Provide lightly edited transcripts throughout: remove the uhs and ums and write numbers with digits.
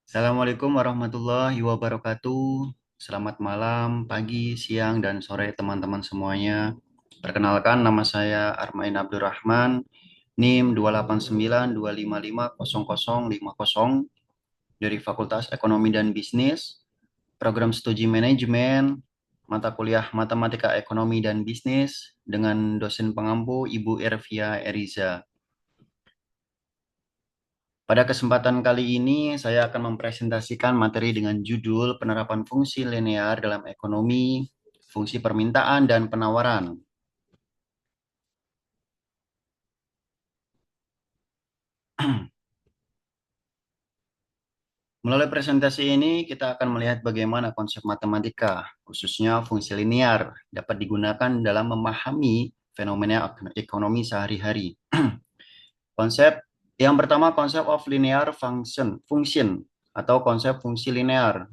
Assalamualaikum warahmatullahi wabarakatuh. Selamat malam, pagi, siang, dan sore teman-teman semuanya. Perkenalkan, nama saya Armain Abdurrahman, NIM 28925500050 dari Fakultas Ekonomi dan Bisnis, Program Studi Manajemen, mata kuliah Matematika Ekonomi dan Bisnis, dengan dosen pengampu Ibu Ervia Eriza. Pada kesempatan kali ini, saya akan mempresentasikan materi dengan judul Penerapan Fungsi Linear dalam Ekonomi, Fungsi Permintaan dan Penawaran. Melalui presentasi ini, kita akan melihat bagaimana konsep matematika, khususnya fungsi linear, dapat digunakan dalam memahami fenomena ekonomi sehari-hari. Konsep yang pertama, konsep of linear function atau konsep fungsi linear.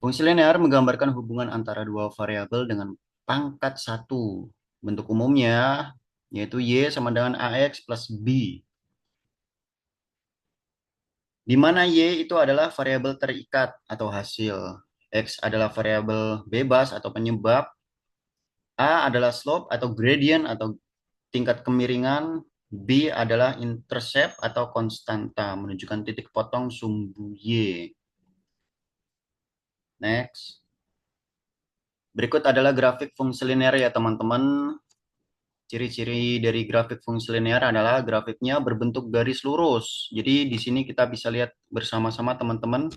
Fungsi linear menggambarkan hubungan antara dua variabel dengan pangkat satu. Bentuk umumnya yaitu Y sama dengan AX plus B. Di mana Y itu adalah variabel terikat atau hasil. X adalah variabel bebas atau penyebab. A adalah slope atau gradient atau tingkat kemiringan. B adalah intercept atau konstanta, menunjukkan titik potong sumbu Y. Next. Berikut adalah grafik fungsi linear ya teman-teman. Ciri-ciri dari grafik fungsi linear adalah grafiknya berbentuk garis lurus. Jadi di sini kita bisa lihat bersama-sama teman-teman,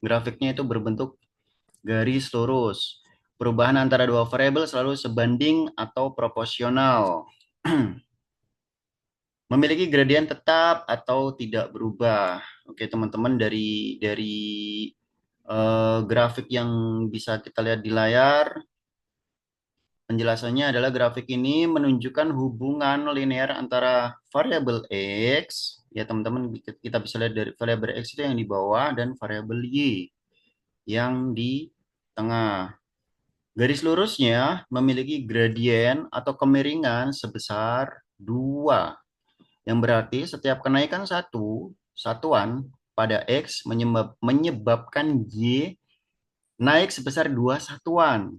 grafiknya itu berbentuk garis lurus. Perubahan antara dua variabel selalu sebanding atau proporsional. Memiliki gradien tetap atau tidak berubah. Oke, teman-teman, dari grafik yang bisa kita lihat di layar, penjelasannya adalah grafik ini menunjukkan hubungan linear antara variabel X, ya teman-teman, kita bisa lihat dari variabel X itu yang di bawah dan variabel Y yang di tengah. Garis lurusnya memiliki gradien atau kemiringan sebesar 2, yang berarti setiap kenaikan satuan pada X menyebabkan Y naik sebesar 2 satuan.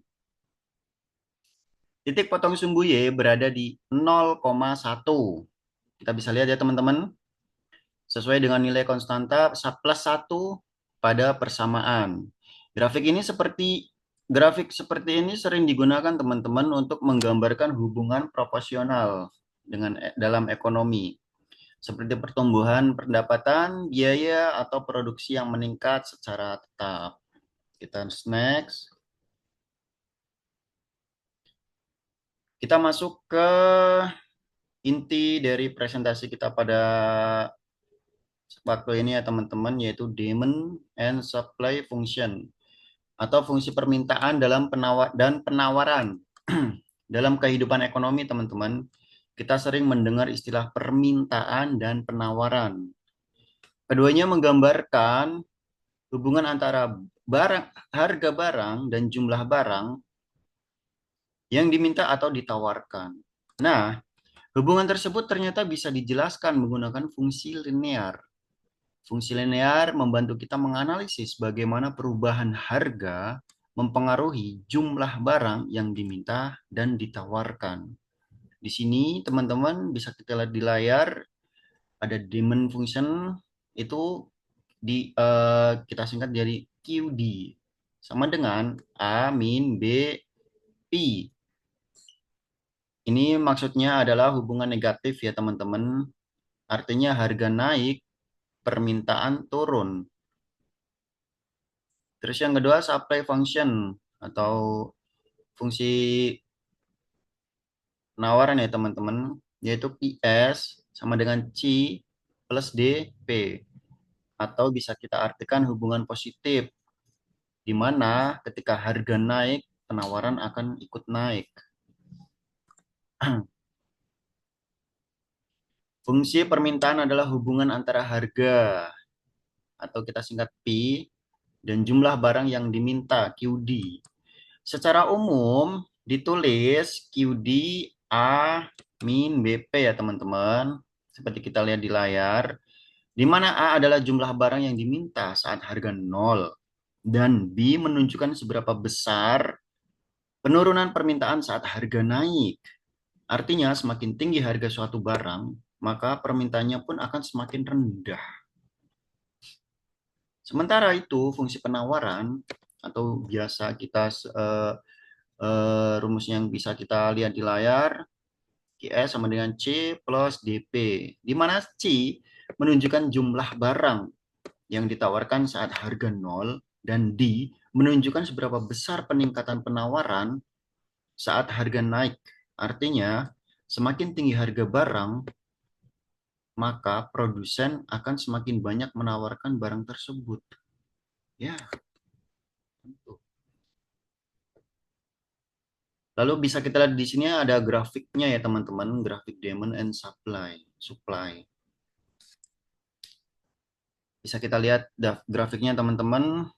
Titik potong sumbu Y berada di 0,1. Kita bisa lihat ya teman-teman, sesuai dengan nilai konstanta plus 1 pada persamaan. Grafik seperti ini sering digunakan teman-teman untuk menggambarkan hubungan proporsional dalam ekonomi, seperti pertumbuhan pendapatan, biaya, atau produksi yang meningkat secara tetap. Kita next. Kita masuk ke inti dari presentasi kita pada waktu ini ya teman-teman, yaitu demand and supply function atau fungsi permintaan dalam penawaran. Dalam kehidupan ekonomi teman-teman, kita sering mendengar istilah permintaan dan penawaran. Keduanya menggambarkan hubungan antara harga barang dan jumlah barang yang diminta atau ditawarkan. Nah, hubungan tersebut ternyata bisa dijelaskan menggunakan fungsi linear. Fungsi linear membantu kita menganalisis bagaimana perubahan harga mempengaruhi jumlah barang yang diminta dan ditawarkan. Di sini teman-teman bisa kita lihat di layar ada demand function, itu kita singkat jadi QD, sama dengan A min B P. Ini maksudnya adalah hubungan negatif ya teman-teman. Artinya harga naik, permintaan turun. Terus yang kedua supply function atau fungsi penawaran ya teman-teman, yaitu PS sama dengan C plus DP. Atau bisa kita artikan hubungan positif, di mana ketika harga naik, penawaran akan ikut naik. Fungsi permintaan adalah hubungan antara harga atau kita singkat P dan jumlah barang yang diminta QD. Secara umum ditulis QD A min BP ya teman-teman. Seperti kita lihat di layar. di mana A adalah jumlah barang yang diminta saat harga nol, dan B menunjukkan seberapa besar penurunan permintaan saat harga naik. Artinya, semakin tinggi harga suatu barang, maka permintaannya pun akan semakin rendah. Sementara itu, fungsi penawaran atau biasa kita rumusnya yang bisa kita lihat di layar, QS sama dengan C plus DP, di mana C menunjukkan jumlah barang yang ditawarkan saat harga nol dan D menunjukkan seberapa besar peningkatan penawaran saat harga naik. Artinya, semakin tinggi harga barang, maka produsen akan semakin banyak menawarkan barang tersebut. Ya, tentu. Lalu bisa kita lihat di sini ada grafiknya ya teman-teman, grafik demand and supply. Bisa kita lihat grafiknya teman-teman.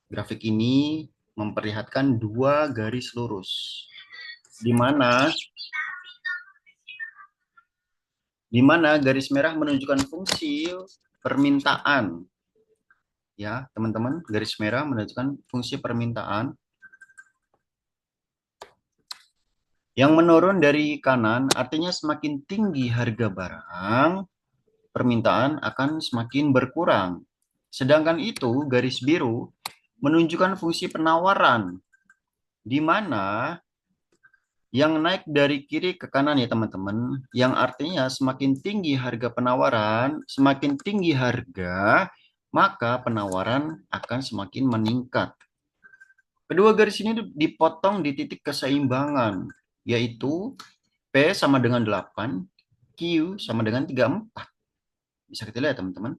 Grafik ini memperlihatkan dua garis lurus, di mana garis merah menunjukkan fungsi permintaan. Ya, teman-teman, garis merah menunjukkan fungsi permintaan. Yang menurun dari kanan artinya semakin tinggi harga barang, permintaan akan semakin berkurang. Sedangkan itu garis biru menunjukkan fungsi penawaran, di mana yang naik dari kiri ke kanan ya teman-teman, yang artinya semakin tinggi harga penawaran, semakin tinggi harga, maka penawaran akan semakin meningkat. Kedua garis ini dipotong di titik keseimbangan, yaitu P sama dengan 8, Q sama dengan 34. Bisa kita lihat teman-teman.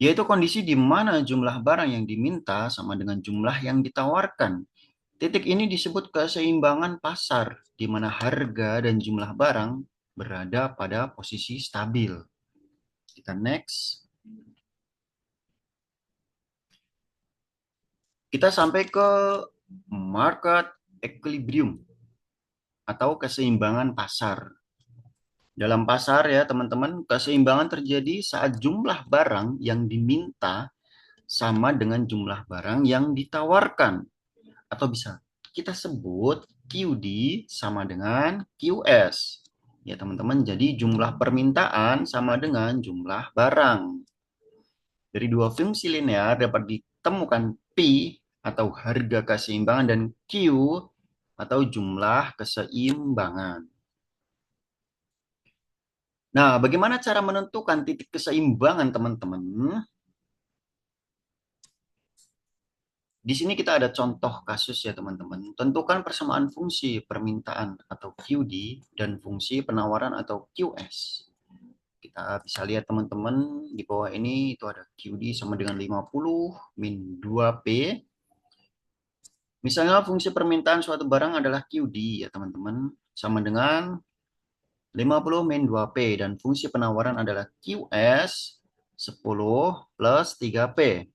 Yaitu kondisi di mana jumlah barang yang diminta sama dengan jumlah yang ditawarkan. Titik ini disebut keseimbangan pasar, di mana harga dan jumlah barang berada pada posisi stabil. Kita next. Kita sampai ke market equilibrium atau keseimbangan pasar. Dalam pasar ya teman-teman, keseimbangan terjadi saat jumlah barang yang diminta sama dengan jumlah barang yang ditawarkan. Atau bisa kita sebut QD sama dengan QS. Ya teman-teman, jadi jumlah permintaan sama dengan jumlah barang. Dari dua fungsi linear dapat ditemukan P atau harga keseimbangan dan Q atau jumlah keseimbangan. Nah, bagaimana cara menentukan titik keseimbangan, teman-teman? Di sini kita ada contoh kasus ya, teman-teman. Tentukan persamaan fungsi permintaan atau QD dan fungsi penawaran atau QS. Kita bisa lihat, teman-teman, di bawah ini itu ada QD sama dengan 50 min 2P. Misalnya fungsi permintaan suatu barang adalah QD ya, teman-teman, sama dengan 50 min 2P, dan fungsi penawaran adalah QS 10 plus 3P.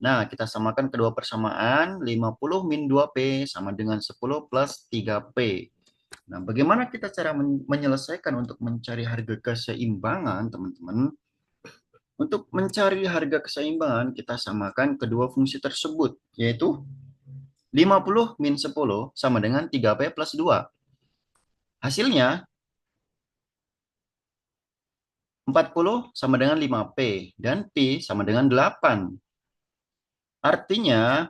Nah, kita samakan kedua persamaan, 50 min 2P sama dengan 10 plus 3P. Nah, bagaimana kita cara menyelesaikan untuk mencari harga keseimbangan, teman-teman? Untuk mencari harga keseimbangan, kita samakan kedua fungsi tersebut, yaitu 50 min 10 sama dengan 3P plus 2. Hasilnya, 40 sama dengan 5P, dan P sama dengan 8. Artinya,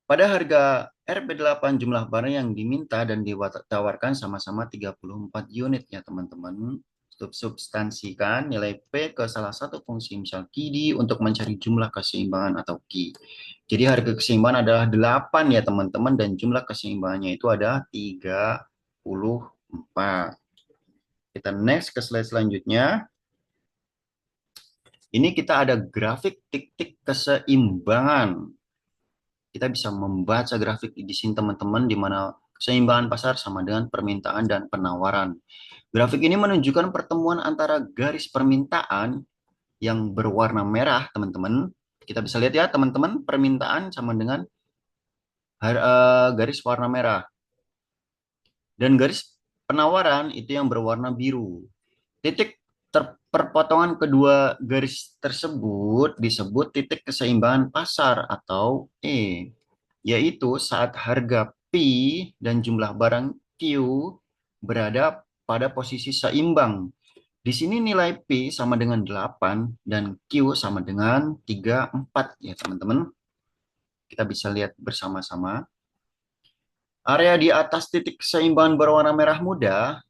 pada harga RP8 jumlah barang yang diminta dan ditawarkan sama-sama 34 unit ya teman-teman. Substansikan nilai P ke salah satu fungsi, misal QD, untuk mencari jumlah keseimbangan atau Q. Jadi harga keseimbangan adalah 8 ya teman-teman, dan jumlah keseimbangannya itu ada 34. Kita next ke slide selanjutnya. Ini kita ada grafik titik keseimbangan. Kita bisa membaca grafik di sini teman-teman, di mana keseimbangan pasar sama dengan permintaan dan penawaran. Grafik ini menunjukkan pertemuan antara garis permintaan yang berwarna merah, teman-teman. Kita bisa lihat ya teman-teman, permintaan sama dengan garis warna merah. Dan garis penawaran itu yang berwarna biru. Titik perpotongan kedua garis tersebut disebut titik keseimbangan pasar atau E, yaitu saat harga P dan jumlah barang Q berada pada posisi seimbang. Di sini nilai P sama dengan 8 dan Q sama dengan 34 ya teman-teman. Kita bisa lihat bersama-sama. Area di atas titik keseimbangan berwarna merah muda,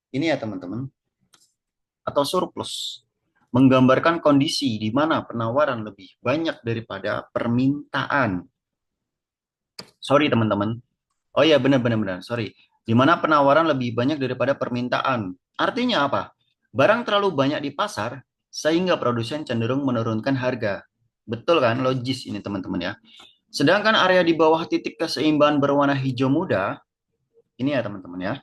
ini ya teman-teman, atau surplus, menggambarkan kondisi di mana penawaran lebih banyak daripada permintaan. Sorry teman-teman. Oh iya benar-benar benar. Sorry. Di mana penawaran lebih banyak daripada permintaan. Artinya apa? Barang terlalu banyak di pasar sehingga produsen cenderung menurunkan harga. Betul kan? Logis ini teman-teman ya. Sedangkan area di bawah titik keseimbangan berwarna hijau muda, ini ya teman-teman ya,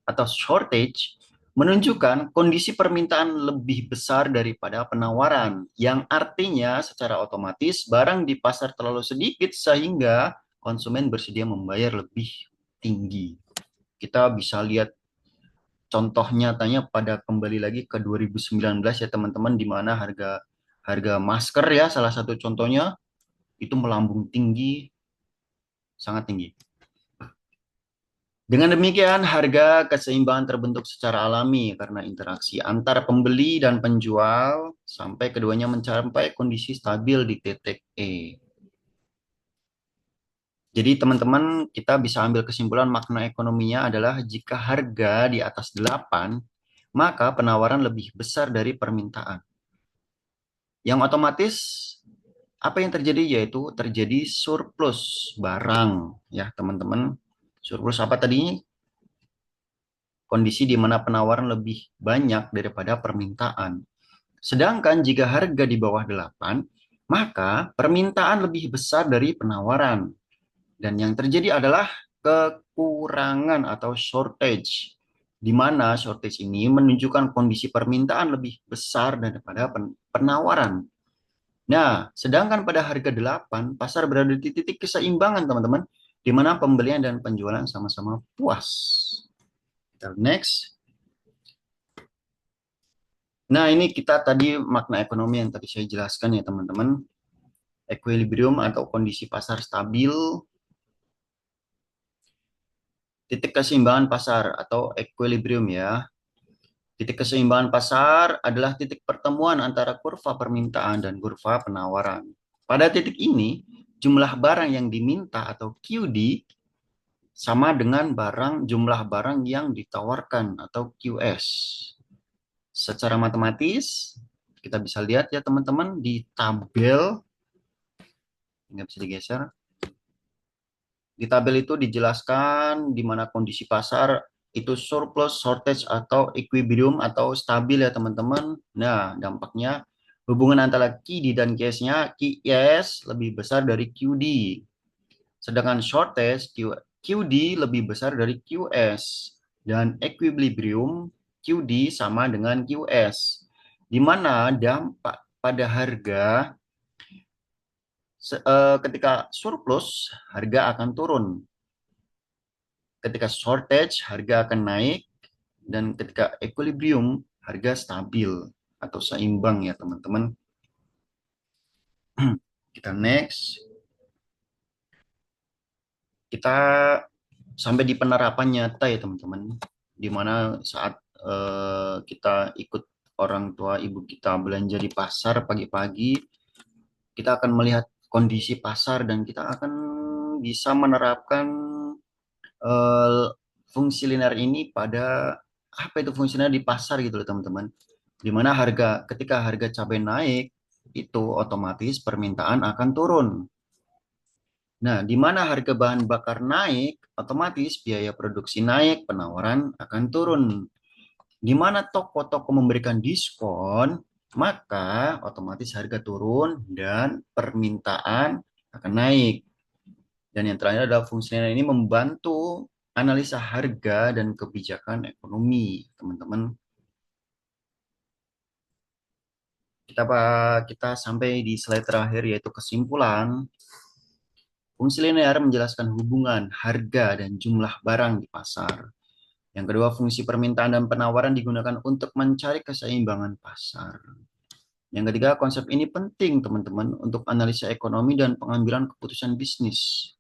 atau shortage, menunjukkan kondisi permintaan lebih besar daripada penawaran, yang artinya secara otomatis barang di pasar terlalu sedikit sehingga konsumen bersedia membayar lebih tinggi. Kita bisa lihat contoh nyatanya pada kembali lagi ke 2019 ya teman-teman, di mana harga harga masker ya salah satu contohnya itu melambung tinggi, sangat tinggi. Dengan demikian, harga keseimbangan terbentuk secara alami karena interaksi antar pembeli dan penjual sampai keduanya mencapai kondisi stabil di titik E. Jadi teman-teman, kita bisa ambil kesimpulan makna ekonominya adalah jika harga di atas 8, maka penawaran lebih besar dari permintaan. Yang otomatis apa yang terjadi yaitu terjadi surplus barang ya teman-teman. Surplus apa tadi? Kondisi di mana penawaran lebih banyak daripada permintaan. Sedangkan jika harga di bawah 8, maka permintaan lebih besar dari penawaran. Dan yang terjadi adalah kekurangan atau shortage, di mana shortage ini menunjukkan kondisi permintaan lebih besar daripada penawaran. Nah, sedangkan pada harga 8, pasar berada di titik keseimbangan, teman-teman, di mana pembelian dan penjualan sama-sama puas. Kita next. Nah, ini kita tadi makna ekonomi yang tadi saya jelaskan ya, teman-teman. Equilibrium atau kondisi pasar stabil, titik keseimbangan pasar atau equilibrium ya. Titik keseimbangan pasar adalah titik pertemuan antara kurva permintaan dan kurva penawaran. Pada titik ini, jumlah barang yang diminta atau QD sama dengan jumlah barang yang ditawarkan atau QS. Secara matematis, kita bisa lihat ya teman-teman di tabel, nggak bisa digeser. Di tabel itu dijelaskan di mana kondisi pasar itu surplus, shortage, atau equilibrium atau stabil ya teman-teman. Nah, dampaknya hubungan antara QD dan QS-nya, QS lebih besar dari QD. Sedangkan shortage, QD lebih besar dari QS. Dan equilibrium, QD sama dengan QS. Di mana dampak pada harga ketika surplus, harga akan turun. Ketika shortage, harga akan naik. Dan ketika equilibrium, harga stabil atau seimbang ya teman-teman. Kita next. Kita sampai di penerapan nyata ya teman-teman. Di mana saat kita ikut orang tua ibu kita belanja di pasar pagi-pagi, kita akan melihat kondisi pasar dan kita akan bisa menerapkan eh, fungsi linear ini pada apa itu fungsi linear di pasar gitu loh teman-teman. Di mana ketika harga cabai naik itu otomatis permintaan akan turun. Nah, di mana harga bahan bakar naik, otomatis biaya produksi naik, penawaran akan turun. Di mana toko-toko memberikan diskon, maka otomatis harga turun dan permintaan akan naik. Dan yang terakhir adalah fungsinya ini membantu analisa harga dan kebijakan ekonomi, teman-teman. Kita sampai di slide terakhir yaitu kesimpulan. Fungsi linear menjelaskan hubungan harga dan jumlah barang di pasar. Yang kedua, fungsi permintaan dan penawaran digunakan untuk mencari keseimbangan pasar. Yang ketiga, konsep ini penting teman-teman untuk analisa ekonomi dan pengambilan keputusan bisnis.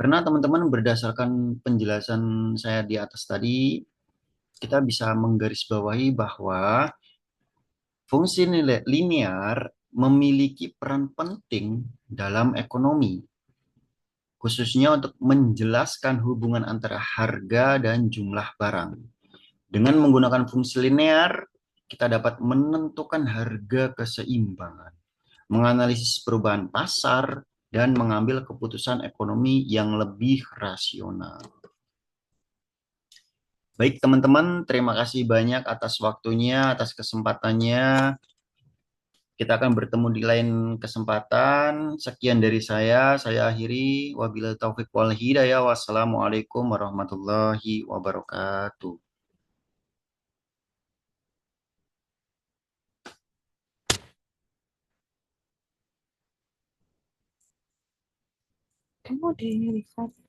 Karena teman-teman berdasarkan penjelasan saya di atas tadi, kita bisa menggarisbawahi bahwa fungsi linear memiliki peran penting dalam ekonomi, khususnya untuk menjelaskan hubungan antara harga dan jumlah barang. Dengan menggunakan fungsi linear, kita dapat menentukan harga keseimbangan, menganalisis perubahan pasar, dan mengambil keputusan ekonomi yang lebih rasional. Baik teman-teman, terima kasih banyak atas waktunya, atas kesempatannya. Kita akan bertemu di lain kesempatan. Sekian dari saya akhiri. Wabillahi taufiq wal hidayah. Wassalamualaikum warahmatullahi wabarakatuh. Kamu udah record.